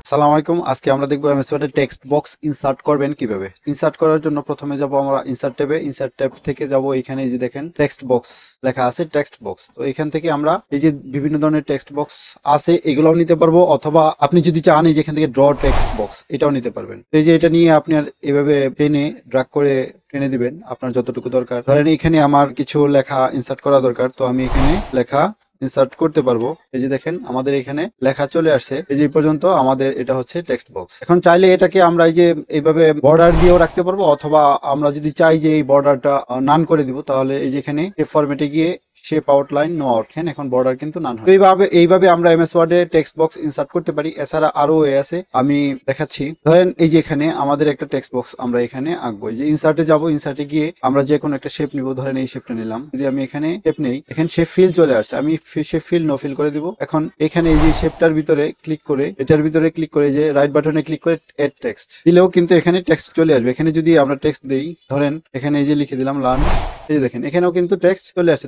আসসালামু আলাইকুম। আজকে আমরা দেখবো এমএস ওয়ার্ডে টেক্সট বক্স ইনসার্ট করবেন কিভাবে। ইনসার্ট করার জন্য প্রথমে যাব আমরা ইনসার্ট ট্যাবে। ইনসার্ট ট্যাব থেকে যাব এখানে এই যে দেখেন টেক্সট বক্স লেখা আছে, টেক্সট বক্স। তো এখান থেকে আমরা এই যে বিভিন্ন ধরনের টেক্সট বক্স আছে এগুলোও নিতে পারবো, অথবা আপনি যদি চান এই যে এখান থেকে ড্র টেক্সট বক্স এটাও নিতে পারবেন। এই যে এটা নিয়ে আপনার এভাবে টেনে ড্র্যাগ করে টেনে দিবেন আপনার যতটুকু দরকার। ধরেন এখানে আমার কিছু লেখা ইনসার্ট করা দরকার, তো আমি এখানে লেখা ইনসার্ট করতে পারবো। এই যে দেখেন আমাদের এখানে লেখা চলে আসছে, এই যে এই পর্যন্ত আমাদের এটা হচ্ছে টেক্সট বক্স। এখন চাইলে এটাকে আমরা এই যে এইভাবে বর্ডার দিয়েও রাখতে পারবো, অথবা আমরা যদি চাই যে এই বর্ডারটা নান করে দিব, তাহলে এই যে এখানে এই ফরম্যাটে গিয়ে শেপ আউটলাইন নো আউটলাইন, এখন বর্ডার কিন্তু নান হয়। এইভাবে আমরা এমএস ওয়ার্ডে টেক্সট বক্স ইনসার্ট করতে পারি। এছাড়া আরো ওয়ে আছে, আমি দেখাচ্ছি। ধরেন এই যে এখানে আমাদের একটা টেক্সট বক্স আমরা এখানে আঁকবো। এই যে ইনসার্টে যাব, ইনসার্টে গিয়ে আমরা যে কোনো একটা শেপ নিব। ধরেন এই শেপটা নিলাম, যদি আমি এখানে শেপ নেই, এখানে শেপ ফিল চলে আসছে, আমি শেপ ফিল নো ফিল করে দিব। এখন এখানে এই যে শেপটার ভিতরে ক্লিক করে, এটার ভিতরে ক্লিক করে, যে রাইট বাটনে ক্লিক করে এড টেক্সট দিলেও কিন্তু এখানে টেক্সট চলে আসবে। এখানে যদি আমরা টেক্সট দেই, ধরেন এখানে এই যে লিখে দিলাম লার্ন, এই যে দেখেন এখানেও কিন্তু টেক্সট চলে আসছে।